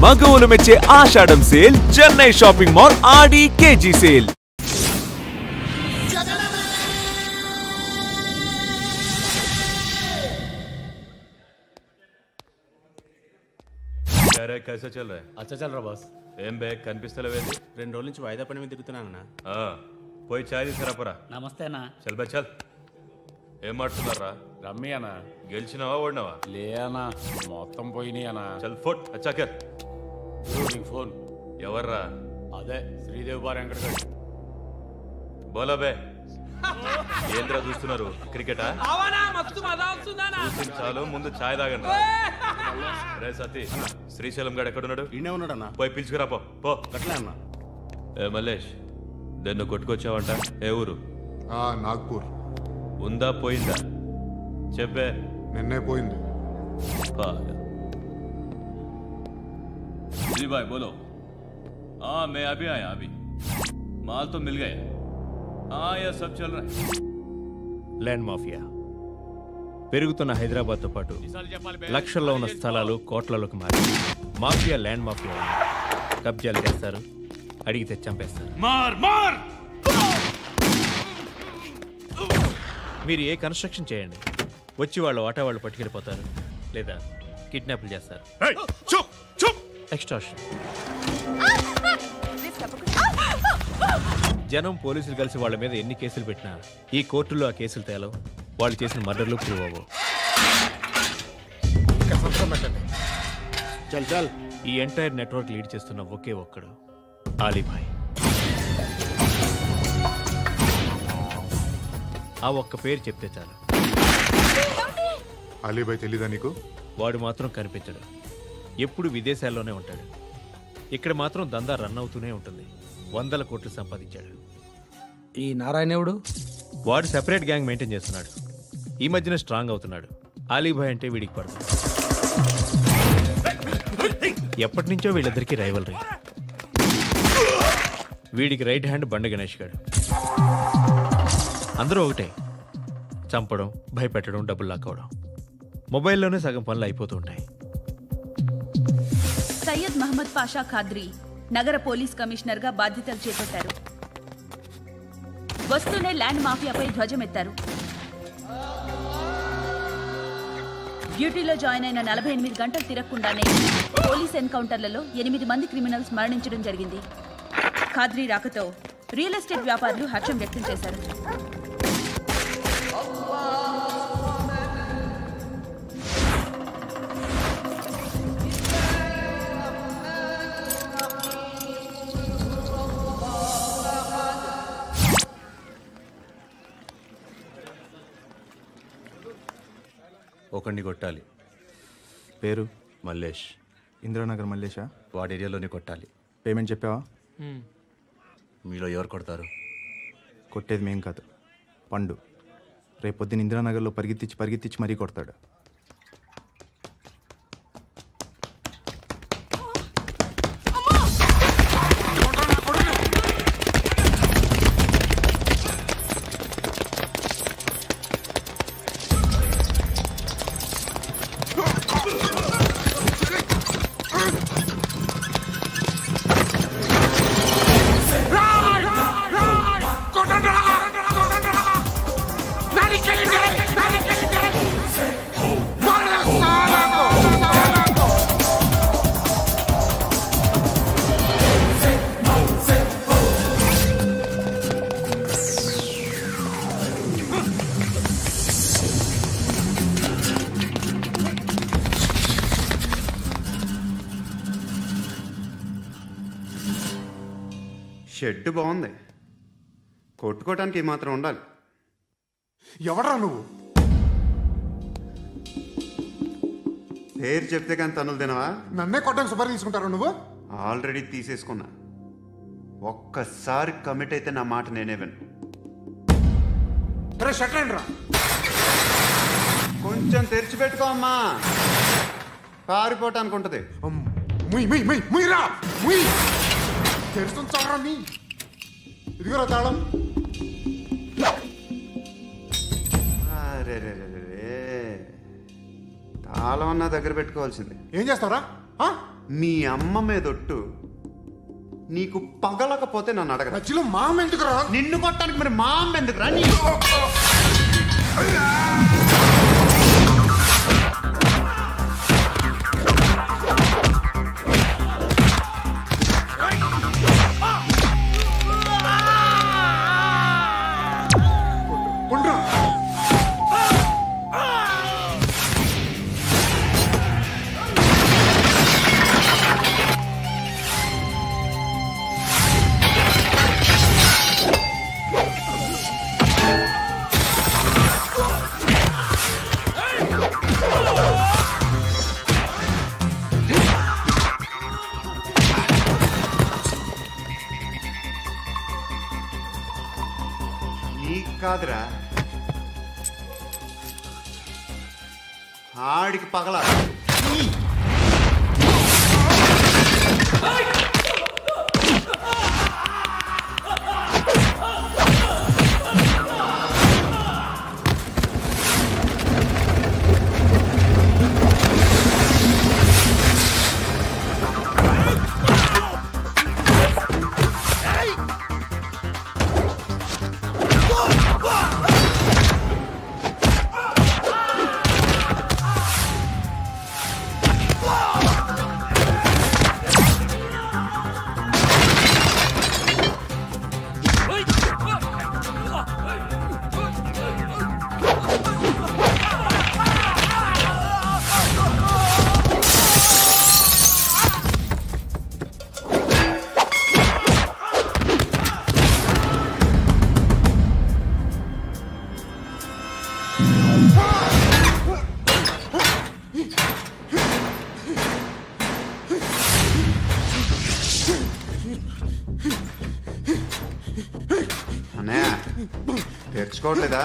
మగవులు మెచ్చే ఆషాఢం sale Chennai shopping mall ఆడి KG sale. कैसा चल रहा है? अच्छा चल रहा बॉस. ఏం బే కనిపిస్తలేవేంది? 2 రోజుల నుంచి వాయిదా పని మీద తిరుగుతున్నానన్నా. పోయి చాయ్ తీసుకురాపరా. నమస్తే అన్న. చల్ బే చల్. ఏం మాట్లాడుతున్నారా? రమ్మి అన్న. గెలిచినావా ఓడినావా? లే అన్న, మొత్తం పోయినాయి అన్న. చల్ ఫోట్ అచ్చాకర్. నీకు ఫోన్ ఎవర్రా? అదే శ్రీదేవి బార్ వెంకటగడ్. బోలో బే. ఏంద్రా చూస్తున్నారు? క్రికెటా? చాలు ముందు చాయ్ తాగండి. రే సతీ, శ్రీశైలం గడు ఎక్కడున్నాడు? ఈయనే ఉన్నాడన్నా. పోయి పిలుచుకురా పో. అట్లే అన్న. ఏ మల్లేష్, దన్ను కొట్టుకొచ్చావంట? ఏ ఊరు? నాగ్పూర్. ఉందా పోయిందా చెప్పే. నిన్నే పోయింది. जी भाई बोलो. हाँ मैं अभी आया अभी. माल तो मिल गया. हाँ यह सब चल रहा है. ల్యాండ్ మాఫియా పెరుగుతున్న హైదరాబాద్తో పాటు లక్షల్లో ఉన్న స్థలాలు కోట్లలోకి మారి మాఫియా ల్యాండ్ మాఫియా కబ్జాలు చేస్తారు, అడిగితే చంపేస్తారు. మీరు ఏ కన్స్ట్రక్షన్ చేయండి, వచ్చి వాళ్ళు వాటా వాళ్ళు పట్టుకెళ్ళిపోతారు, లేదా కిడ్నాప్లు చేస్తారు. ఎక్స్ట్రాషన్. జనం పోలీసులు కలిసి వాళ్ళ మీద ఎన్ని కేసులు పెట్టినా ఈ కోర్టుల్లో ఆ కేసులు తేలవు, వాళ్ళు చేసిన మర్డర్లు ప్రూవ్ అవ్వవు. చల్ చల్. ఈ ఎంటైర్ నెట్వర్క్ లీడ్ చేస్తున్న ఒకే ఒక్కడు ఆలీభాయ్. ఆ ఒక్క పేరు చెప్తే చాలు. అలీభాయ్ తెలీదా నీకు? వాడు మాత్రం కనిపించడు, ఎప్పుడు విదేశాల్లోనే ఉంటాడు. ఇక్కడ మాత్రం దందా రన్ అవుతూనే ఉంటుంది. 100 కోట్లు సంపాదించాడు. ఈ నారాయణేవుడు వాడు సెపరేట్ గ్యాంగ్ మెయింటైన్ చేస్తున్నాడు. ఈ మధ్యన స్ట్రాంగ్ అవుతున్నాడు. ఆలీభాయ్ అంటే వీడికి పడదు. ఎప్పటి నుంచో వీళ్ళిద్దరికీ రైవల్రీ. వీడికి రైట్ హ్యాండ్ బండ గణేష్ గాడు. అందరూ ఒకటే, చంపడం, భయపెట్టడం, డబ్బులు లాక్కోవడం. మొబైల్లోనే సగం పనులు అయిపోతూ ఉంటాయి. సయ్యద్ మహమ్మద్ పాషా ఖాద్రీ నగర పోలీస్ కమిషనర్ గా బాధ్యతలు చేపట్టారు. వస్తూనే ల్యాండ్ మాఫియాపై ధ్వజమెత్తారు. డ్యూటీలో జాయిన్ అయిన 48 గంటలు తిరగకుండానే పోలీస్ ఎన్కౌంటర్లలో 8 మంది క్రిమినల్స్ మరణించడం జరిగింది. ఖాద్రీ రాకతో రియల్ ఎస్టేట్ వ్యాపారులు హర్షం వ్యక్తం చేశారు. ఒకడిని కొట్టాలి. పేరు? మల్లేష్. ఇందిరానగర్ మల్లేషా? వాడి ఏరియాలోనే కొట్టాలి. పేమెంట్ చెప్పావా? మీలో ఎవరు కొడతారు? కొట్టేది మేం కాదు, పండు. రేపొద్దున ఇందిరానగర్లో పరిగెత్తించి మరీ కొడతాడు. షెడ్ బాగుంది, కొట్టుకోవటానికి ఏమాత్రం ఉండాలి. ఎవడ్రా నువ్వు? పేరు చెప్తే కానీ తనులు తినవా? నన్నే కొట్టడానికి సుపారీ తీసుకుంటారా నువ్వు? ఆల్రెడీ తీసేసుకున్నా. ఒక్కసారి కమిట్ అయితే నా మాట నేనే విను. షట్రండి. కొంచెం తెరిచిపెట్టుకో అమ్మా, పారిపోవటానికి ఉంటుంది. తెరుస్తుంచారా నీ? ఇదిగోరా తాళం. తాళం అన్నా దగ్గర పెట్టుకోవాల్సింది. ఏం చేస్తావురా? మీ అమ్మ మీదొట్టు నీకు పగలకపోతే నన్ను అడగ. మధ్యలో మామ ఎందుకు రా? నిన్ను కొట్టడానికి మరి మా అమ్మ ఎందుకు రా? కాదురా, ఆడికి పగల. తెచ్చుకోవట్లేదా?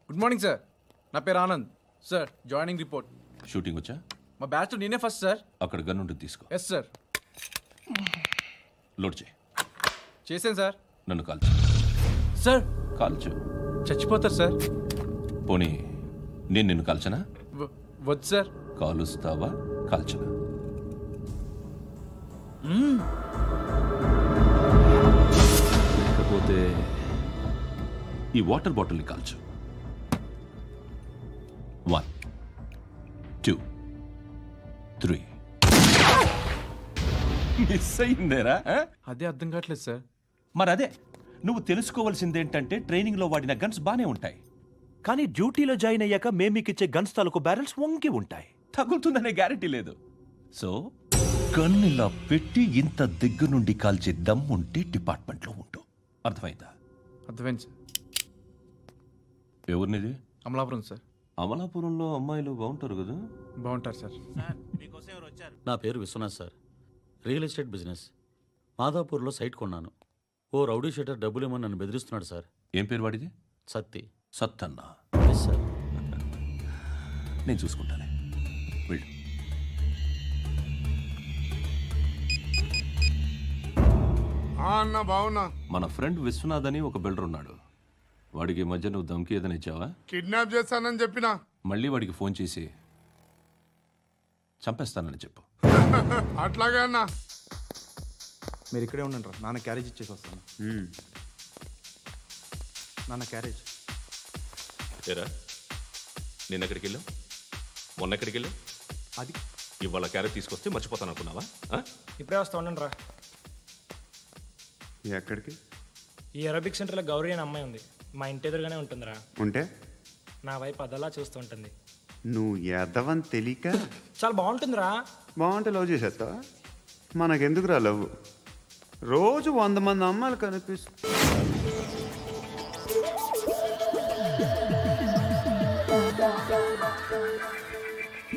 గుడ్ మార్నింగ్ సార్, నా పేరు Anand sir. Joining report. Shooting వచ్చా? మా బ్యాచ్ నేనే ఫస్ట్ సార్. అక్కడ గన్ ఉంటుంది, తీసుకో. Yes sir. లోడ్ చేయి. చేశాను సార్. నన్ను కాల్చు. సార్ కాల్చు. చచ్చిపోతారు సార్. పోనీ నేను నిన్ను కాల్చనా? వద్దు సార్. కాలుస్తావా కాల్చనా? లేకపోతే ఈ వాటర్ బాటిల్ని కాల్చు. 1 2 3. మిస్ అయిందేరా? అదే అర్థం కావట్లేదు సార్. మరి అదే నువ్వు తెలుసుకోవాల్సిందేంటంటే ట్రైనింగ్లో వాడిన గన్స్ బానే ఉంటాయి, కానీ డ్యూటీలో జాయిన్ అయ్యాక మేము మీకు ఇచ్చే గన్స్ తాలూకు బ్యారెల్స్ వంగి ఉంటాయి, తగులుతుందనే గ్యారెంటీ లేదు. సో గన్ ఇలా పెట్టి ఇంత దగ్గర నుండి కాల్చే దమ్ ఉంటే డిపార్ట్మెంట్లో ఉంటూ. అర్థమైందా? అర్థమైంది సార్. ఎవరినిది? అమలాపురం సార్. అమలాపురంలో అమ్మాయిలు బాగుంటారు కదా? బాగుంటారు సార్. నా పేరు Vishwanath sir. Real estate business. మాదాపూర్లో సైట్ కొన్నాను. ఓ రౌడీ షీటర్ డబ్బులు ఏమని నన్ను బెదిరిస్తున్నాడు సార్. ఏం పేరు వాడిది? సత్తి. సత్తన్నా? Yes sir. నేను చూసుకుంటానే, వెళ్ళు. అన్న బావున్నా. మన ఫ్రెండ్ విశ్వనాథ్ అని ఒక బిల్డర్ ఉన్నాడు. వాడికి మధ్య నువ్వు దమ్కి ఏదైనా ఇచ్చావా? కిడ్నాప్ చేస్తానని చెప్పినా. మళ్ళీ వాడికి ఫోన్ చేసి చంపేస్తానని చెప్పు. అట్లాగే అన్న. మీరు ఇక్కడే ఉండండి రా, నాన్న క్యారేజ్ ఇచ్చేసి వస్తాను. నాన్న క్యారేజ్. ఏరా, నిన్న ఎక్కడికి వెళ్ళావు? మొన్న ఎక్కడికి వెళ్ళావు? అది ఇవాళ క్యారెట్ తీసుకొస్తే మర్చిపోతాను అనుకున్నావా? ఇప్పుడే వస్తా ఉండండి రా. ఎక్కడికి? ఈ అరబిక్ సెంటర్లో గౌరీ అనే అమ్మాయి ఉంది, మా ఇంటి ఎదురుగానే ఉంటుందిరా. ఉంటే నా వైపు అదలా చూస్తూ ఉంటుంది. నువ్వు ఎదవని తెలియక చాలా బాగుంటుందిరా. బాగుంటే లవ్ చేసేస్తావా? మనకెందుకురా లవ్? రోజు 100 మంది అమ్మాయిలు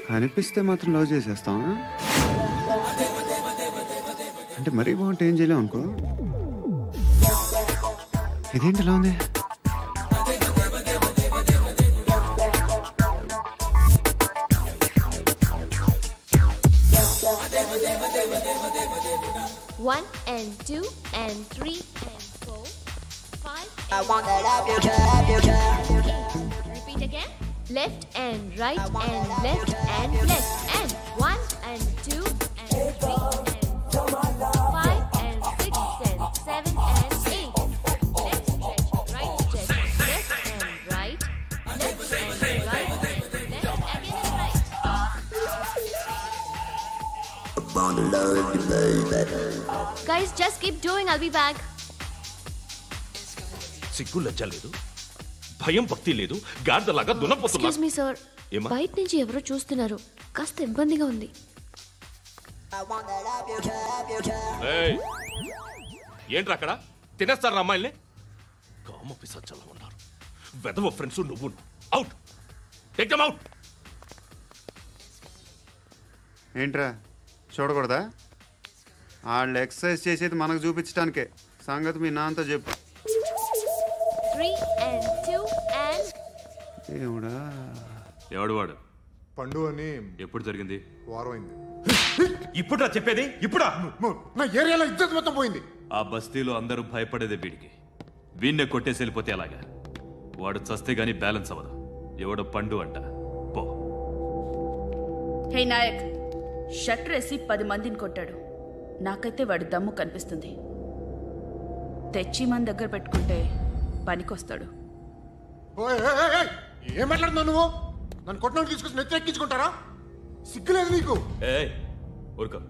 కనిపిస్తే మాత్రం లవ్ చేసేస్తాం. అంటే మరీ బాగుంటే ఏం చేయలేం అనుకో. ఇదేంటి ఇలా ఉంది? 1 and 2 and 3 and 4, 5. I wanna love you, love you. Repeat again. Left and right and left and left and 1 and 2 and 3 and 4, 5 and 6 and 7 and 8. Left stretch, right stretch, left and right, left and right, left again and right. I wanna love you, baby. Guys, just keep doing. I'll be back. సిగ్గు లజ్జ లేదు, భయం భక్తి లేదు, గాడిదలాగా దున్నపోతున్నా. Excuse me, sir. బయట నుంచి ఎవరో చూస్తున్నారు, కాస్త ఇబ్బందిగా ఉంది. ఏంట్రా అక్కడ తినేస్తారా అమ్మాయిల్ని? కామ పిశాచాలా ఉన్నారు. వెదవ ఫ్రెండ్స్ నువ్వు. Out, take them out. ఏంట్రా చూడకూడదా? వాళ్ళు ఎక్సర్సైజ్ చేసేది మనకు చూపించడానికే. సంగతి మీ నాన్నతో చెప్పు. 3 and 2 and ఏముడా ఎవడు వాడు? పండు అని. ఎప్పుడు జరిగింది? వారం అయింది. ఇప్పుడా చెప్పేది? ఇప్పుడా? నా ఏరియాలో ఇద్దరు మొత్తం పోయింది. ఆ బస్తీలో అందరూ భయపడేదే వీడికి. వీణ్ణే కొట్టేసి వెళ్ళిపోతే అలాగా. వాడు చస్తే గానీ బ్యాలెన్స్ అవ్వదు. ఎవడో పండు అంట. పో. హే నాయక్, షట్టర్ వేసి 10 మందిని కొట్టాడు. నాకైతే వాడి దమ్ము కనిపిస్తుంది. తెచ్చి మన దగ్గర పెట్టుకుంటే పనికొస్తాడు. ఏం మాట్లాడుతున్నావు నువ్వు? నన్ను కొట్టడానికి తీసుకొచ్చి నెత్తి ఎక్కించుకుంటారా? సిగ్గులేదు నీకు? ఊరుకో.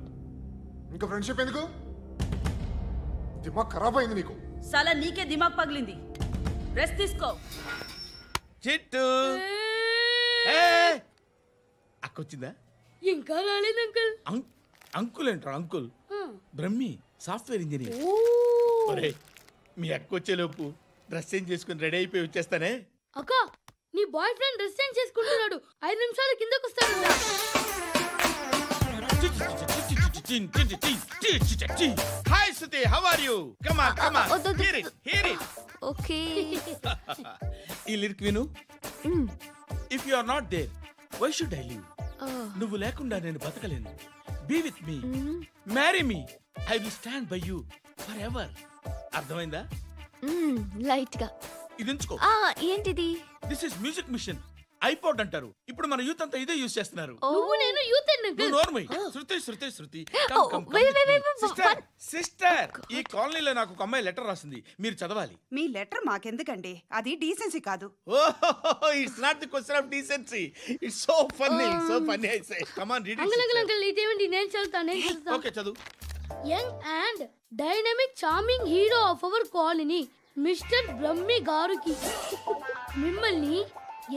ఇంకా ఫ్రెండ్షిప్ ఎందుకు? దిమాగ్ ఖరాబ్ అయింది నీకు. సాలా నీకే దిమాగ్ పగిలింది. రెస్ట్ తీసుకో. చిట్టు అక్కొచ్చిందా? ఇంకా రాలేదు అంకుల్. అంకుల్ ఏంట్రా? Uncle Brahmi, software engineer. మీ అక్కొచ్చేలోపు డ్రెస్ చేంజ్ చేసుకుని రెడీ అయిపోయి వచ్చేస్తానే. అక్క, నీ బాయ్ ఫ్రెండ్ డ్రెస్ చేంజ్ చేసుకుంటున్నాడు. 5 నిమిషాల కిందకు వస్తాడు. Hi Suti, how are you? Come on come on, hear it hear it. Okay. ఈ లిరిక్ విను. If you are not there, why should I live? నువ్వు లేకుండా నేను బతకలేను. Be with me, marry me, I will stand by you forever. అర్థమైందా? Light గా ఇది ఉంచుకో. ఏంటిది? This is music machine. IPod అంటారు. ఇప్పుడు మన యూత్ అంతా ఇదే యూస్ చేస్తున్నారు. నువ్వు నేను యూత్ శృతి శృతి శృతి సిస్టర్, ఈ కాలనీలో నాకు ఒక అమ్మాయి లెటర్ రాసింది. మీరు చదవాలి. మీ లెటర్ మాకెందుకండి? అది డీసెన్సీ కాదు. It's not the question of decency. It's so funny, so funny. I say come on read it. Uncle ఇదేంటి? నేను చదువుతాను. ఓకే చదువు. Young and dynamic charming hero of our colony mister Brahmi గారికి మిమ్మల్ని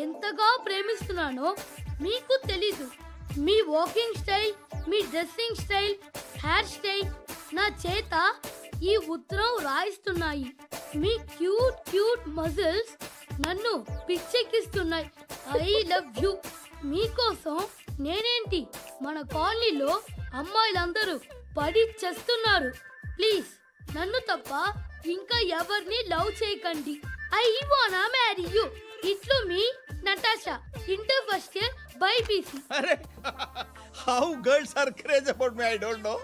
ఎంతగా ప్రేమిస్తున్నానో మీకు తెలీదు. మీ వాకింగ్ స్టైల్, మీ డ్రెస్సింగ్ స్టైల్, హెయిర్ స్టైల్ నా చేత ఈ ఉత్తరం రాయిస్తున్నాయి. మీ క్యూట్ క్యూట్ మజిల్స్ నన్ను పిచ్చెక్కిస్తున్నాయి. I love you. మీకోసం నేనేంటి, మన కాలనీలో అమ్మాయిలందరూ పడి చేస్తున్నారు. ప్లీజ్ నన్ను తప్ప ఇంకా ఎవరిని లవ్ చేయకండి. ఐ వానా మ్యారీ యూ. ఇట్లు మీ Natasha, inter first year BiPC. అరే, how girls are craze about me, I don't know.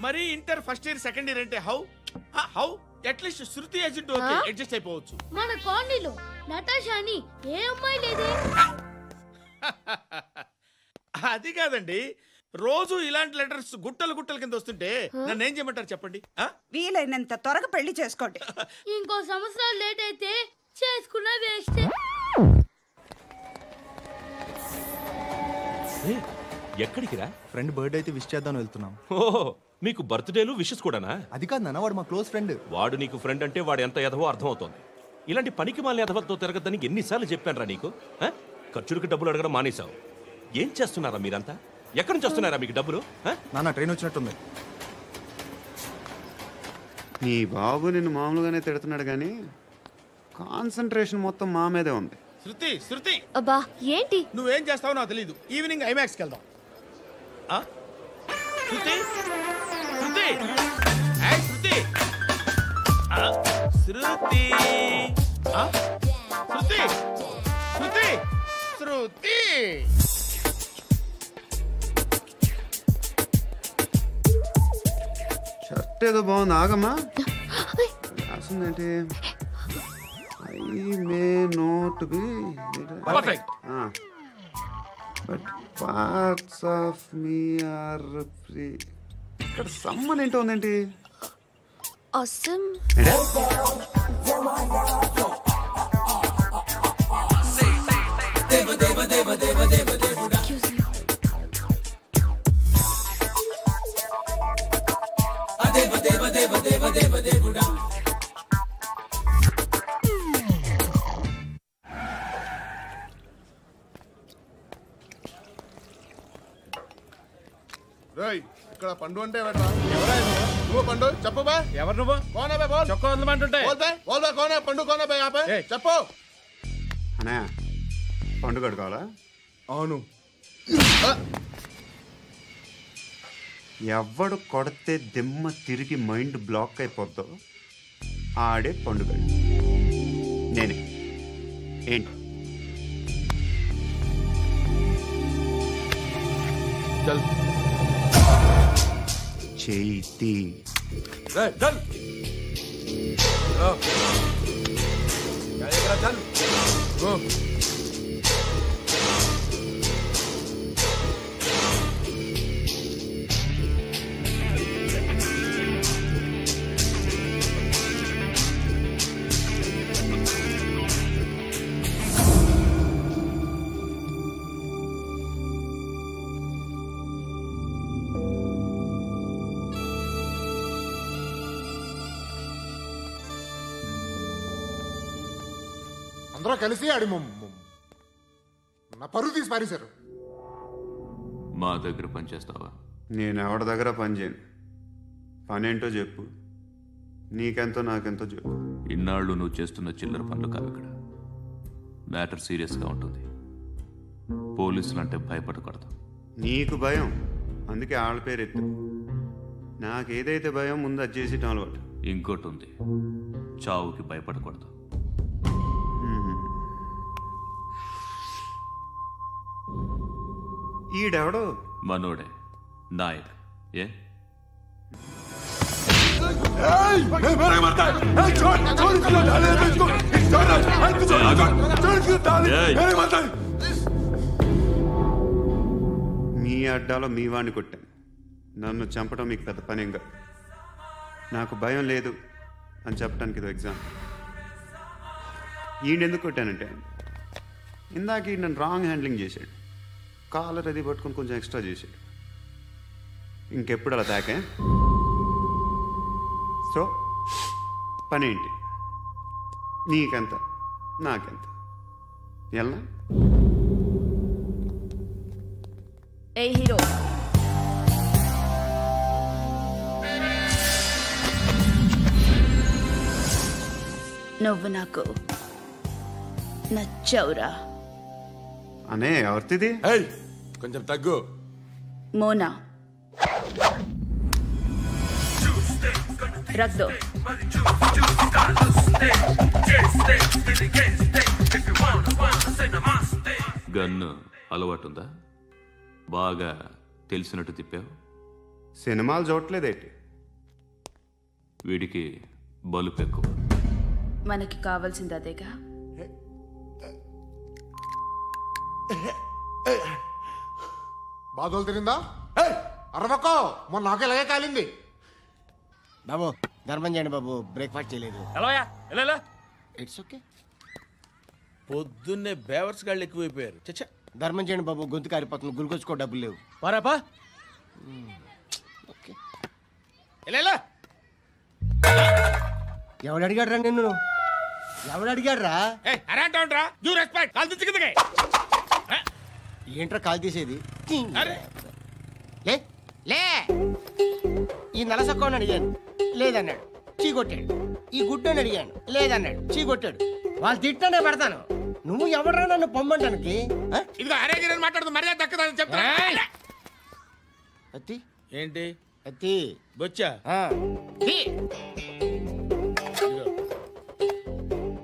మరి inter first year second year అంటే how how at least Shruti agent okay, adjust అయిపోవచ్చు. మన కాలనీలో నటాషా అని ఏ అమ్మాయి లేదే. అది కాదండి, రోజు ఇలాంటి లెటర్స్ గుట్టలు గుట్టల కింద వస్తుంటే నన్ను ఏం చేయమంటారు చెప్పండి? వీలైనంత త్వరగా పెళ్లి చేసుకోండి. ఇంకో సంవత్సరాలు లేట్ అయితే చేసుకున్నా వేస్ట్. ఎక్కడికి రా? ఫ్రెండ్ బర్త్డే అయితే విష్ చేద్దాం వెళ్తున్నాం. ఓహో, మీకు బర్త్డేలు విషెస్ కూడానా? అది కాదు నాన్న, వాడు మా క్లోజ్ ఫ్రెండ్. వాడు నీకు ఫ్రెండ్ అంటే వాడు ఎంత ఎదవో అర్థమవుతోంది. ఇలాంటి పనికి మాలిన ఎదవతో తిరగద్దని ఎన్నిసార్లు చెప్పాను రా నీకు? ఖర్చులకు డబ్బులు అడగడం మానేశావు. ఏం చేస్తున్నారా మీరంతా? ఎక్కడి నుంచి వస్తున్నారా మీకు డబ్బులు? నాన్న ట్రైన్ వచ్చినట్టుంది. నీ బాబు నిన్ను మామూలుగానే తిడుతున్నాడు కానీ కాన్సన్ట్రేషన్ మొత్తం మా మీదే ఉంది. శృతి శృతి, అబ్బా ఏంటి? నువ్వేం చేస్తావో నాకు తెలీదు. ఈవినింగ్ ఐమాక్స్కి వెళ్దాం. శృతి శృతి శృతి శృతి శృతి శృతి శృతి. స్క్రిప్ట్ ఏదో బాగుంది ఆగమ్మా. రాసిందేంటి? I may not be but parts of me are free. ఇక్కడ సమ్మన్ ఏంటో ఉందేంటి? awesome. ఇక్కడ పండు అంటే నువ్వు పండు చెప్పు బా. ఎవరు నువ్వు? కోనా బే బోల్. చొక్కా వదలమంటుంటే బోల్ బే కోనా పండు కోనా బే ఆపే చెప్పు. అన్నయ్య పండు కడుకోవాలా? అవును. ఎవడు కొడితే దిమ్మ తిరిగి మైండ్ బ్లాక్ అయిపోద్దో ఆడే పండుగ. నేనే. ఏంటి? చేతి అందరూ కలిసి ఆడి నా పరువు తీసి పారేశారు. మా దగ్గర పని చేస్తావా? నేను ఎవరి దగ్గర పని చేయను. పనేంటో చెప్పు. నీకెంతో నాకెంతో చెప్పు. ఇన్నాళ్ళు నువ్వు చేస్తున్న చిల్లర పనులు కావు ఇక్కడ. మ్యాటర్ సీరియస్గా ఉంటుంది. పోలీసులు అంటే భయపడకూడదు. నీకు భయం, అందుకే ఆళ్ళ పేరు ఎత్తు. నాకేదైతే భయం ముందు అది చేసి అలవాటు. ఇంకోటి ఉంది, చావుకి భయపడకూడదు. ఈడెవడో మనోడే నాయక్. ఏ మీ అడ్డాలో మీ వాడిని కొట్టాను. నన్ను చంపడం మీకు పెద్ద పనేంగా. నాకు భయం లేదు అని చెప్పడానికి ఇది ఎగ్జామ్. ఈయనెందుకు కొట్టానంటే ఇందాక ఈ నన్ను రాంగ్ హ్యాండ్లింగ్ చేశాడు. కాలర్ అది పట్టుకొని కొంచెం ఎక్స్ట్రా చేశాడు. ఇంకెప్పుడు అలా తాకే. సో పనేంటి? నీకెంత నాకెంత ఎలా? ఏ హీరో, నువ్వు నాకు నచ్చవురా. అనే ఎవరిది? కొంచెం తగ్గు. మోనా రక్ దో. గన్ను అలవాటుందా? బాగా తెలిసినట్టు తిప్పావు. సినిమాలు చూడట్లేదేంటి? వీడికి బలుపు ఎక్కువ. మనకి కావాల్సింది అదేగా. బాధలు తిరిందా? అరవకో, మొన్న నాకు ఇలాగే కాలింది. బాబు ధర్మం చేయండి బాబు, బ్రేక్ఫాస్ట్ చేయలేదు. It's okay. పొద్దున్నే బేవర్స్ గాళ్ళు ఎక్కువైపోయారు. చచ్చా, ధర్మం చేయండి బాబు, గొంతు కారిపోతుంది, గురికొచ్చుకో డబ్బులు లేవు. పారాపా. ఓకే. ఎవడు అడిగాడు రా నిన్ను? ఎవడు అడిగాడు రా? ఏంట్రా కాల్ తీసేది? లే లే. ఈ నలసక్కని అడిగాను, లేదన్నాడు, చీ కొట్టాడు. ఈ గుడ్డని అడిగాను, లేదన్నాడు, చీ కొట్టాడు. వాళ్ళు తిట్టానే పెడతాను. నువ్వు ఎవడరా నన్ను పొమ్మంటానికి? ఇదిగో అరే మాట్లాడుతూ మర్యాద దక్కదని చెప్తా. అత్తి ఏంటి? అత్తి బొచ్చా.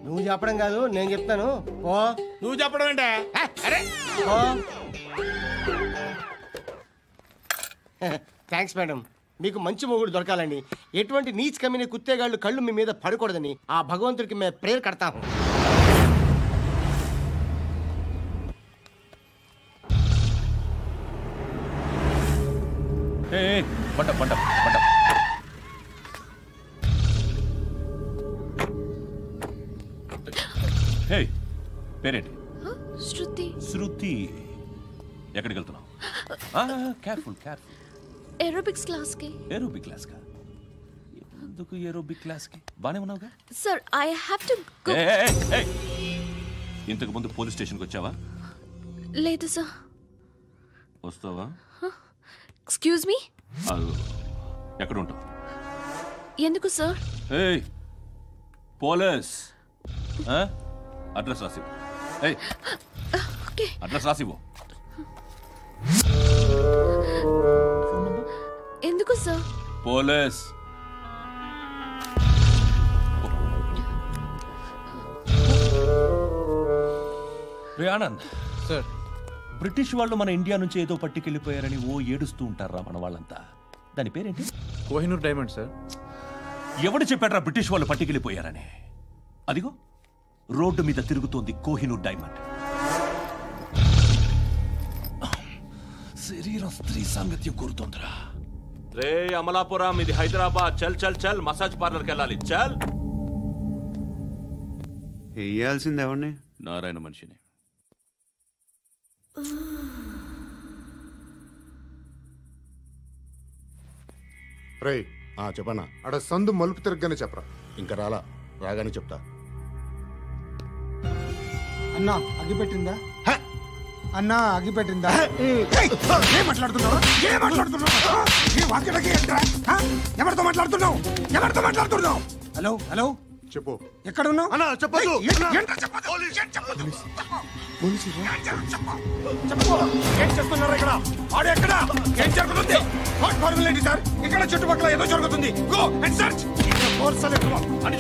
నువ్వు చెప్పడం కాదు, నేను చెప్తాను. ఓ నువ్వు చెప్పడం ఏంటే? అరే థ్యాంక్స్ మేడం. మీకు మంచి మొగుడు దొరకాలని, ఎటువంటి నీచ్ కమ్మిన కుత్తేగాళ్ళు కళ్ళు మీ మీద పడకూడదని ఆ భగవంతుడికి మేము ప్రేయర్ కడతాము. పేరేంటి? శృతి. శృతి. ఎక్కడికి వెళ్తున్నావు? Careful careful. ఏరోబిక్స్ క్లాస్కి. ఏరోబిక్ క్లాస్ కా? ఎందుకు ఏరోబిక్ క్లాస్ కి? బానే ఉన్నావుగా? Sir I have to go. ఇంతకు ముందు పోలీస్ స్టేషన్కి వచ్చావా? లేదు సార్. వస్తావా? Excuse me. ఎక్కడ ఉంటావు? ఎందుకు సార్? పోలీస్ అడ్రస్ రాసివ్వు. అడ్రస్ రాసివ్వు. ఎందుకు సార్? పోలీస్. రే ఆనంద్ సార్, బ్రిటిష్ వాళ్ళు మన ఇండియా నుంచి ఏదో పట్టుకెళ్ళిపోయారని ఏడుస్తూ ఉంటారా మన వాళ్ళంతా? దాని పేరేంటి? Kohinoor diamond sir. ఎవడు చెప్పాడ్రా బ్రిటిష్ వాళ్ళు పట్టుకెళ్ళిపోయారని? అదిగో రోడ్డు మీద తిరుగుతోంది కోహినూర్ డైమండ్. శరీరం స్త్రీ సాంగత్యం కోరుతోందిరా. రే అమలాపురం, ఇది హైదరాబాద్. చల్ చల్ చల్, మసాజ్ పార్లర్కి వెళ్ళాలి. చల్. వేయాల్సింది ఎవరిని? నారాయణ మనిషిని. రే చెప్పనా? అక్కడ సందు మలుపు తిరగగానే చెప్పరా. ఇంకా రాగానే చెప్తా. అన్నా అగిపెట్టిందా? అన్నా అగిపెట్టిందా? ఏం మాట్లాడుతున్నావు? ఎవరితో మాట్లాడుతున్నావు? ఎవరితో మాట్లాడుతున్నావు? హలో హలో, చెప్పు. ఎక్కడ ఉన్నావు? అన్నా చెప్పదు. ఏం చేస్తున్నారు ఇక్కడ? ఆడు ఎక్కడ? ఏం జరుగుతుంది? వాట్ ఫార్మల్ ఏంటి సార్? ఇక్కడ చుట్టుపక్కల ఏదో జరుగుతుంది. Go and search. అని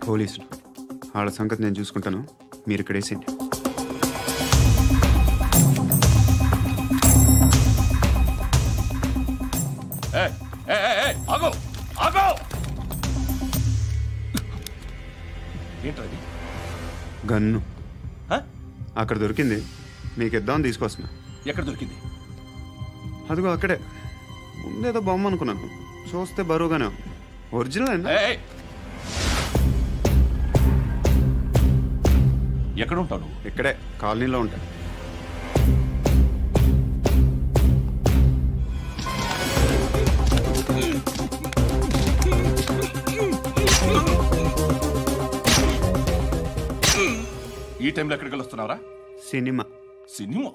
పోలీసులు వాళ్ళ సంగతి నేను చూసుకుంటాను, మీరు ఇక్కడ వేసేయండి. ఏంటది? గన్ను అక్కడ దొరికింది, మీకు ఇద్దామని తీసుకొస్తున్నా. ఎక్కడ దొరికింది? అదిగో అక్కడే. ముందేదో బొమ్మ అనుకున్నాను, చూస్తే బరువుగానే ఉంది. ఒరిజినల్ అండి. ఎక్కడ ఉంటావు? ఇక్కడే కాలనీలో ఉంటాను. ఈ టైంలో ఎక్కడికి వస్తున్నావురా? సినిమా. సినిమా?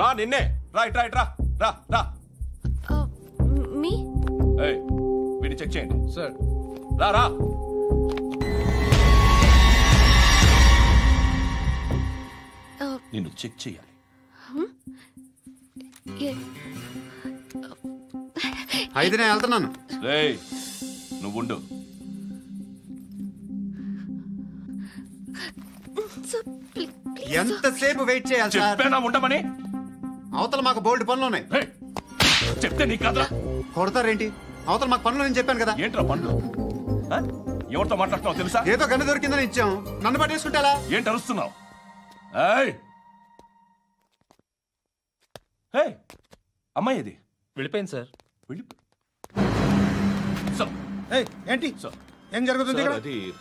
రా, నిన్నే. రైట్ రైట్ రా రా రా. మీ వీడిని చెక్ చేయండి సార్. రా రా. నిన్ను చెక్ చేయాలి. అయితే నేను వెళ్తున్నాను. నువ్వు ఉండు. ఎంతసేపు వెయిట్ చేయాలి? చెప్పేనా ఉండమని? అవతల మాకు బోల్డ్ పనులు ఉన్నాయి. చెప్తే నీకు కదా కొడతారేంటి? అవతల మాకు పనులు నేను చెప్పాను కదా. ఏంట్రా పనులు? ఎవరితో మాట్లాడుతున్నావు తెలుసా? ఏదో గన్ను దొరికిందని ఇచ్చాం, నన్ను పట్టేసుకుంటా. ఏంటి అరుస్తున్నావు? అమ్మాయి ఇది వెళ్ళిపోయింది సార్. ఏంటి ఏం జరుగుతుంది?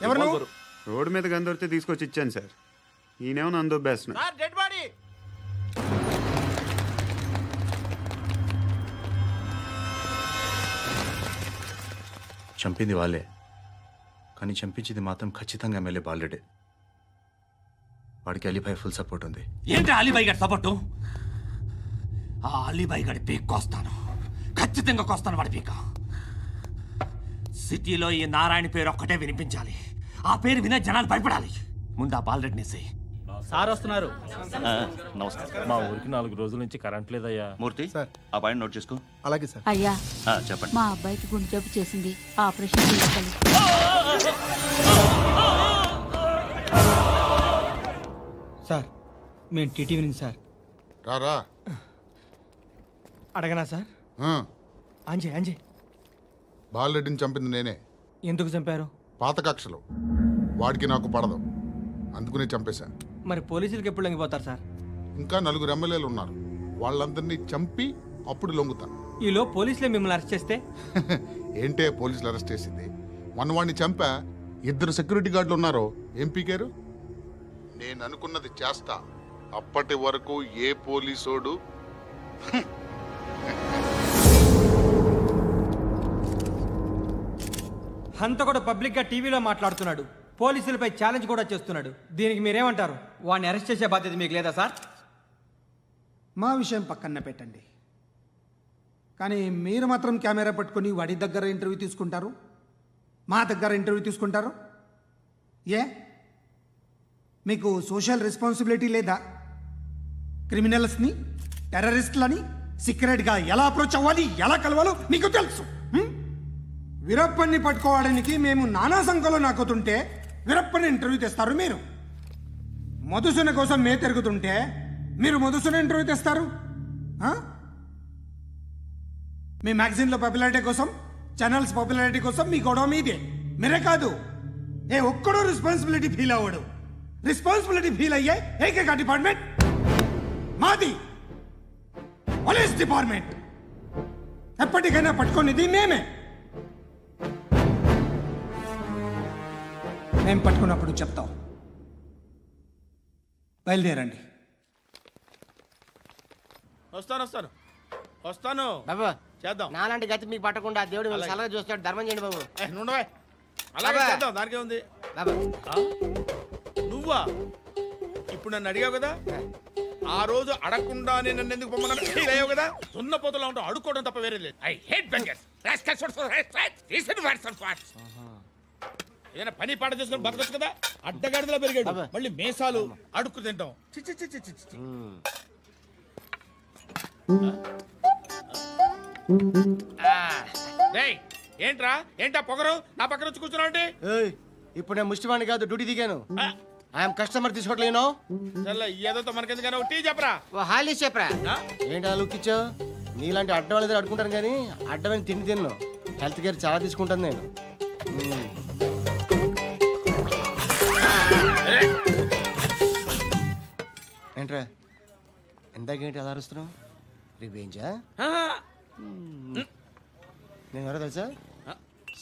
ఎవరు? రోడ్డు మీద గన్ను దొరికితే తీసుకొచ్చి ఇచ్చాను సార్. ఈయనేమో నన్ను దొబ్బేస్తున్నా. Dead body. చంపింది వాళ్ళే, కానీ చంపించింది మాత్రం ఖచ్చితంగా ఎమ్మెల్యే బాలుడే. వాడికి అలీభాయ్ ఫుల్ సపోర్ట్ ఉంది. ఏంటి అలీభాయ్ గారి సపోర్టు? ఆ అలీభాయ్ గారి పీక్ కోస్తాను, ఖచ్చితంగా కోస్తాను వాడి పీక. సిటీలో ఈ నారాయణ పేరు ఒక్కటే వినిపించాలి. ఆ పేరు వినే జనాలు భయపడాలి. ముందు ఆ బాలరెడ్డిని వేసేయి. సార్ వస్తున్నారు. నమస్కారం. మా ఊరికి 4 రోజుల నుంచి కరెంట్ లేదయ్యా. మూర్తి ఆ పాయింట్ నోట్ చేసుకో. అలాగే సార్. అయ్యా చెప్పండి. మా అబ్బాయికి గుండె జబ్బు చేసింది, ఆపరేషన్ చేయాలి. సార్ మేము టీటీవీ నుంచి సార్. రారా. అడగనా సార్? అంజయ్ బాలరెడ్డిని చంపింది నేనే. ఎందుకు చంపారు? పాత కక్షలు వాడికి నాకు పడదు, అందుకునే చంపేశా. మరి పోలీసులకి ఎప్పుడు లొంగిపోతారు సార్? ఇంకా 4 ఎమ్మెల్యేలు ఉన్నారు, వాళ్ళందరినీ చంపి అప్పుడు లొంగుతా. ఈలో పోలీసులే మిమ్మల్ని అరెస్ట్ చేస్తే? ఏంటే పోలీసులు అరెస్ట్ చేసింది? మొన్న వాడిని చంపా, 2 సెక్యూరిటీ గార్డులు ఉన్నారు, ఏం పీకారు? నేను అనుకున్నది చేస్తా, అప్పటి వరకు ఏ పోలీసోడు హంతకుడు పబ్లిక్ గా టీవీలో మాట్లాడుతున్నాడు, పోలీసులపై ఛాలెంజ్ కూడా చేస్తున్నాడు. దీనికి మీరేమంటారు? వాడిని అరెస్ట్ చేసే బాధ్యత మీకు లేదా సార్? మా విషయం పక్కన పెట్టండి, కానీ మీరు మాత్రం కెమెరా పట్టుకొని వాడి దగ్గర ఇంటర్వ్యూ తీసుకుంటారు, మా దగ్గర ఇంటర్వ్యూ తీసుకుంటారు. ఏ మీకు సోషల్ రెస్పాన్సిబిలిటీ లేదా? క్రిమినల్స్ని, టెర్రరిస్టులని సీక్రెట్గా ఎలా అప్రోచ్ అవ్వాలి, ఎలా కలవాలో మీకు తెలుసు. వీరప్పన్ని పట్టుకోవడానికి మేము నానా సంఖ్యలో నాకుతుంటే వీరప్పని ఇంటర్వ్యూ తెస్తారు మీరు. మధుసూన కోసం మే తిరుగుతుంటే మీరు మధుసూన ఇంటర్వ్యూ తెస్తారు. మీ మ్యాగజైన్లో పాపులారిటీ కోసం, ఛానల్స్ పాపులారిటీ కోసం మీ గొడవ మీదే. మీరే కాదు, ఏ ఒక్కడో రెస్పాన్సిబిలిటీ ఫీల్ అవ్వడు. రెస్పాన్సిబిలిటీ ఫీల్ అయ్యే ఏకైక డిపార్ట్మెంట్ మాది, పోలీస్ డిపార్ట్మెంట్. ఎప్పటికైనా పట్టుకునేది మేమే. మేము పట్టుకున్నప్పుడు చెప్తాం. బయలుదేరండి. వస్తాను బాబు. చేద్దాం. నాలాంటి గతి మీకు పట్టకుండా దేవుడు మిమ్మల్ని సలహా చూస్తాడు. ధర్మం చేయండి బాబు. నుండవే. అలాగే బాబా. చేద్దాం, దానికే ఉంది. బాబు నువ్వా ఇప్పుడు నన్ను అడిగావు కదా, ఆ రోజు అడగకుండా నన్ను ఎందుకు పొమ్మన్నాను ఫీల్ అయ్యావు కదా. సున్న పోతలో ఉంటావు, అడుక్కోవడం తప్ప వేరే లేదు. I hate bangers. ఏదైనా పని పాట చేసుకుని బతకొచ్చు కదా. అడ్డగాడిదలా పెరిగాడు, మళ్ళీ మేసాలు అడుక్కు తింటాం. చిచ్చి చిచ్చి చిచ్చి. ఏంట్రా ఏంటా పొగరు నా పక్కన వచ్చి కూర్చున్నావు? ఇప్పుడు నేను ముష్టివాణి కాదు, డ్యూటీ దిగాను. ఐఎమ్ కస్టమర్ తీసుకోవట్లేను. ఏదో మనకెందుకైనా టీ చెప్పరా. హాలీ చెప్పరా. ఏంటి అలా లుక్ ఇచ్చావు? నీలాంటి అడ్డం వాళ్ళ దగ్గర అడుకుంటాను, కానీ అడ్డమైన తిండి తిన్ను. హెల్త్ కేర్ చాలా తీసుకుంటాను నేను. ఏంట్రా ఎందాకేంటి అలా అరుస్తున్నావు? రివేంజా? నేను ఎవరో తెలుసా?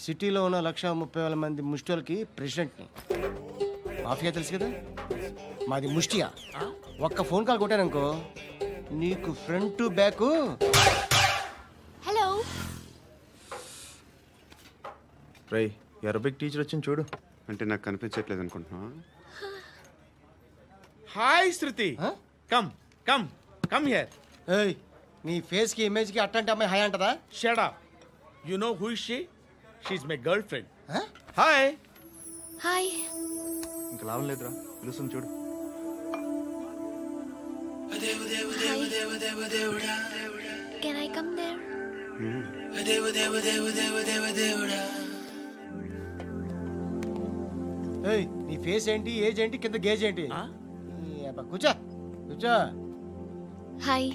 సిటీలో ఉన్న 130,000 మంది ముష్టిలకి ప్రెసిడెంట్ని. మాఫియా తెలుసు కదా, మాది ముష్టియా. ఒక్క ఫోన్ కాల్ కొట్టాననుకో, నీకు ఫ్రంట్ టు బ్యాక్. హలో రై, అరబిక్ టీచర్ వచ్చింది చూడు. అంటే నాకు కనిపించట్లేదు అనుకుంటున్నా. Hi Shruti, come come come here. ఏయ్, నీ ఫేస్ కి ఇమేజ్ కి అట్టంటే అమ్మాయి హాయ్ అంటదా? Shut up. You know who is she? She is my girlfriend. Hi hi. ఇంకా లాభం లేదురా, పిలుస్తుంది చూడు. Can I come there? ఏయ్, నీ ఫేస్ ఏంటి, ఏజ్ ఏంటి, కింద గేజ్ ఏంటి? కూర్చో కూర్చో. హాయ్.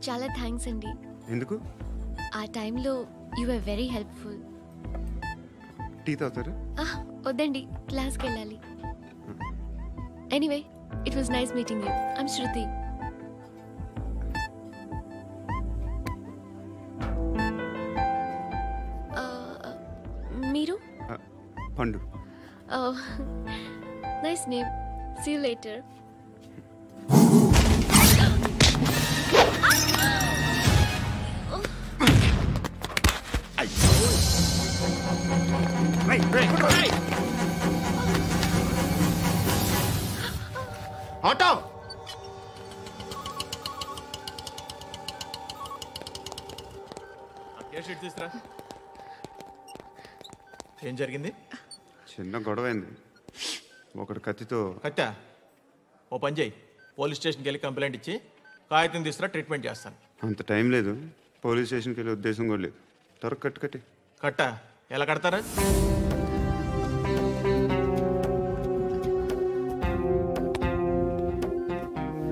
చాలా థ్యాంక్స్ అండి. ఎందుకు? ఆ టైంలో you are very helpful. Tea తాగుతారు? వద్దండి, క్లాస్కి వెళ్ళాలి. Anyway, it was nice meeting you. I'm Shruti. మీరు? Pandu. Nice name. See you later. Auto తీసురా. ఏం జరిగింది? చిన్న గొడవ అయింది. ఒకటి కత్తితో. కట్టా ఓ పని చేయి, పోలీస్ స్టేషన్కి వెళ్ళి కంప్లైంట్ ఇచ్చి కాగితం తీసుకురా, ట్రీట్మెంట్ చేస్తాను. అంత టైం లేదు, పోలీస్ స్టేషన్కి వెళ్ళే ఉద్దేశం కూడా లేదు. త్వరగా కట్టి. కట్టా ఎలా కడతారా?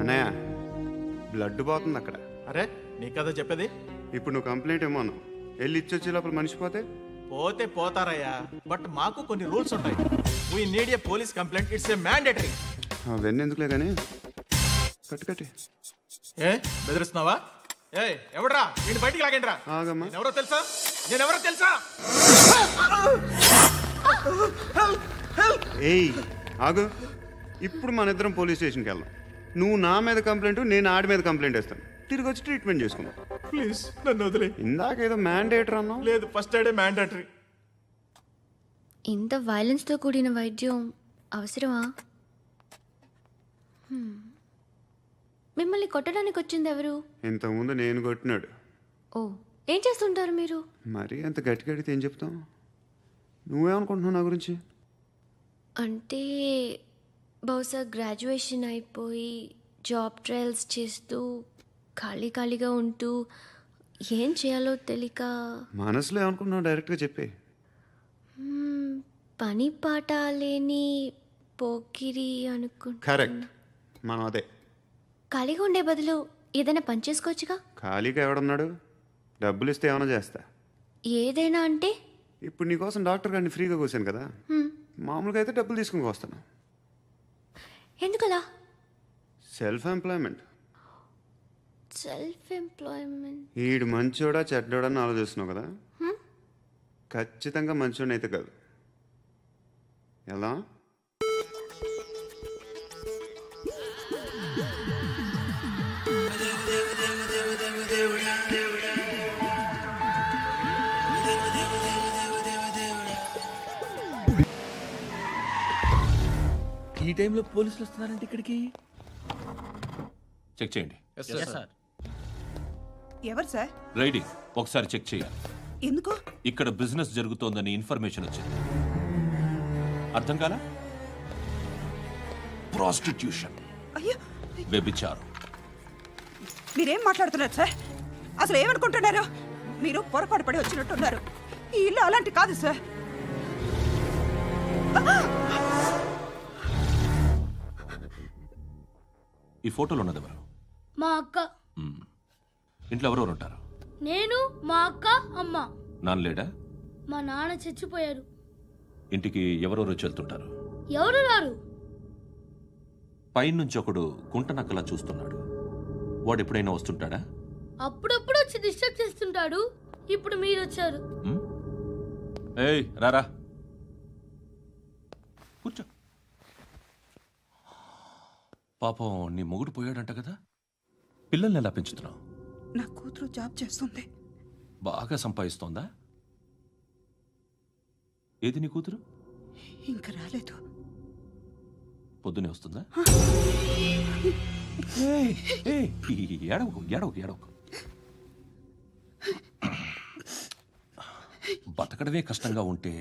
అన్నయ్య బ్లడ్ పోతుంది అక్కడ. అరే నీ కదా చెప్పేది. ఇప్పుడు నువ్వు కంప్లైంట్ ఏమో అన్నావు, వెళ్ళి ఇచ్చొచ్చే లోపల మనిషి పోతే పోతే పోతారయ్యా, బట్ మాకు కొన్ని రూల్స్ ఉంటాయి. We need a police complaint, it's a mandatory. అవన్నీ ఎందుకులే కానీ కట్టి. ఏ బెదిరిస్తున్నావా? ఏ ఎవడ్రా నేను బయటికి లాగండిరా. ఆగమ్మా. నేనెవరో తెలుసా? ఏయ్ ఆగు, ఇప్పుడు మన ఇద్దరం పోలీస్ స్టేషన్కి వెళ్దాం. నువ్వు నా మీద కంప్లైంట్, నేను ఆడి మీద కంప్లైంట్ వేస్తాను. తిరిగి వచ్చి ట్రీట్మెంట్ చేసుకుందాం. ప్లీజ్ నన్ను వదిలే. ఇందాకేదో మ్యాండేటరీ అన్నావు. లేదు, ఫస్ట్ ఎయిడే మ్యాండేటరీ. ఇంత వైలెన్స్తో కూడిన వైద్యం అవసరమా? మిమ్మల్ని కొట్టడానికి వచ్చింది ఎవరు? ఇంతకుముందు నేను కొట్టినాడు. ఓ, ఏం చేస్తుంటారు మీరు? మరి అంత గట్టిగా అడిగితే ఏం చెప్తాం? నువ్వేమనుకుంటున్నావు నా గురించి? అంటే బహుశా గ్రాడ్యుయేషన్ అయిపోయి జాబ్ ట్రయల్స్ చేస్తూ ఖాళీగా ఉంటూ ఏం చేయాలో తెలియక. మనసులో ఏమనుకుంటున్నావు డైరెక్ట్గా చెప్పే. పని పాట లేని పోకిరి అనుకుంటా. కరెక్ట్, మనం అదే. ఖాళీగా ఉండే బదులు ఏదైనా పని చేసుకోవచ్చుగా. ఖాళీగా ఎవడున్నాడు? డబ్బులు ఇస్తే ఏమైనా చేస్తా. ఏదైనా అంటే? ఇప్పుడు నీకోసం డాక్టర్ గారిని ఫ్రీగా కూర్చాను కదా, మామూలుగా అయితే డబ్బులు తీసుకుని వస్తాను. ఎందుకలా? Self employment. ఈడు మంచోడా చెడ్డోడా అని ఆలోచిస్తున్నావు కదా, ఖచ్చితంగా మంచోడని అయితే కాదు. ఎలా? ఈ టైంలో పోలీసులు వస్తున్నారంటే ఇక్కడికి. చెక్ చేయండి. ఎవరు సార్? రైడింగ్ ఒకసారి చెక్ చేయాలి. ఎందుకు? ఇక్కడ బిజినెస్ జరుగుతోందని ఇన్ఫర్మేషన్ వచ్చింది. అర్థం కాలా? ప్రాస్టిట్యూషన్, అయ్యో వ్యభిచారం. మీరేం మాట్లాడుతున్నారు సార్? అసలు ఏమనుకుంటున్నారు? మీరు పొరపాటు పడి వచ్చినట్టున్నారు. ఈ ఇల్లు అలాంటి కాదు సార్. ఈ ఫోటోలో ఉన్నది ఎవరు? మా అక్క. ఇంట్లో ఎవరెవరు ఉంటారు? నేను, మా అక్క, అమ్మ. నాన్న లేడా? మా నాన్న చచ్చిపోయారు. ఇంటికి ఎవరెవరు వచ్చి వెళ్తుంటారు? ఎవరు రారు. పైనుంచి ఒకడు గుంట నక్కలా చూస్తున్నాడు. వాడు ఎప్పుడైనా వస్తుంటాడా? అప్పుడప్పుడు వచ్చి డిస్టర్బ్ చేస్తుంటాడు. ఇప్పుడు మీరు వచ్చారు. ఏయ్ రారా, కూర్చో. పాపం నీ మొగుడు పోయాడంట కదా, పిల్లల్ని ఎలా పెంచుతున్నావు? నా కూతురు జాబ్ చేస్తుంది. బాగా సంపాదిస్తోందా? ఏది నీ కూతురు? ఇంకా రాలేదు. పొద్దునే వస్తుందా? ఏడవకు. బతకడమే కష్టంగా ఉంటే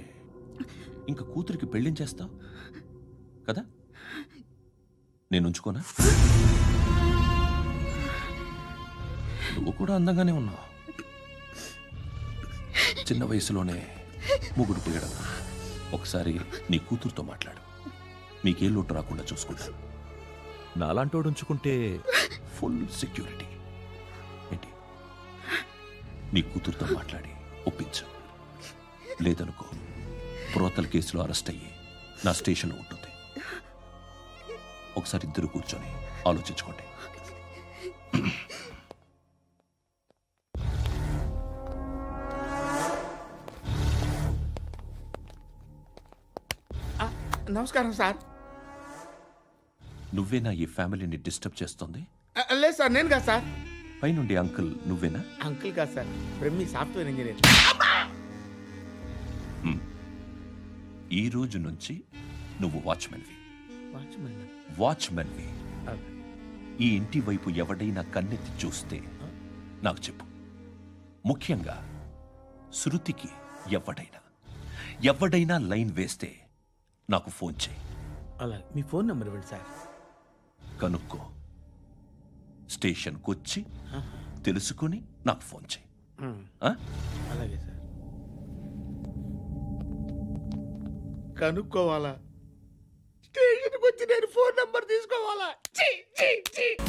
ఇంకా కూతురికి పెళ్ళించేస్తావు కదా? నేను ఉంచుకోనా? నువ్వు కూడా అందంగానే ఉన్నావు. చిన్న వయసులోనే మొగుడు పోయడం. ఒకసారి నీ కూతురుతో మాట్లాడు, నీకే లోటు రాకుండా చూసుకుంటాను. నాలాంటోడు ఉంచుకుంటే ఫుల్ సెక్యూరిటీ. ఏంటి? నీ కూతురుతో మాట్లాడి ఒప్పించు. లేదనుకో, ప్రోతల కేసులో అరెస్ట్ అయ్యి నా స్టేషన్లో ఉంటుంది. ఒకసారి ఇద్దరు కూర్చొని ఆలోచించుకోండి. నమస్కారం సార్. నువ్వేనా ఈ ఫ్యామిలీని డిస్టర్బ్ చేస్తుంది? లేదు సార్, నేను కాదు సార్. పైనుండి అంకుల్ నువ్వేనా? అంకుల్ కాదు సార్, బ్రహ్మి సాఫ్ట్వేర్ ఇంజనీర్. ఈ రోజు నుంచి నువ్వు వాచ్మెన్వి. ఈ ఇంటి వైపు ఎవడైనా కన్నెత్తి చూస్తే నాకు చెప్పు. ముఖ్యంగా శృతికి ఎవడైనా లైన్ వేస్తే నాకు ఫోన్ చేయి. అలా మీ ఫోన్ నెంబర్ ఇవ్వండి సార్. కనుక్కో, స్టేషన్కి వచ్చి తెలుసుకుని నాకు ఫోన్ చేయి. అలాగే సార్. కనుక్కోవాలా? స్టేషన్కి వచ్చి నేను ఫోన్ నెంబర్ తీసుకోవాలా?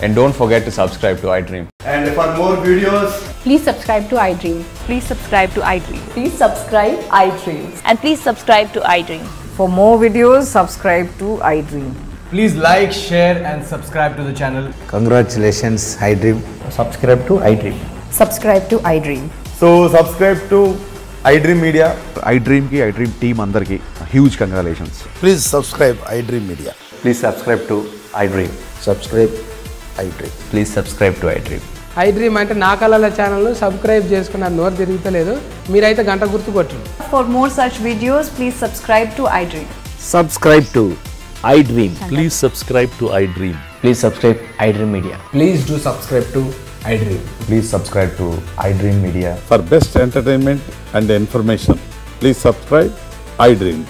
And don't forget to subscribe to iDream. And for more videos, please subscribe to iDream. Please subscribe to iDream. Please subscribe iDream. And please subscribe to iDream. For more videos, subscribe to iDream. Please like, share, and subscribe to the channel. Congratulations, iDream. Subscribe to iDream. Subscribe to iDream. So, subscribe to iDream Media. iDream ki, iDream team andarki huge congratulations. Please subscribe iDream Media. Please subscribe to iDream. Subscribe iDream. Please subscribe to iDream. iDream అంటే నా కళల channel subscribe చేసుకున్నారు, నోరు తిరుగుతలేదు. మీరైతే గంట గుర్తు కొట్టండి. For more such videos, please subscribe to iDream. Subscribe to iDream. Please subscribe to iDream. Please subscribe iDream Media. Please do subscribe to iDream. Please subscribe to iDream Media. For best entertainment and information, please subscribe iDream.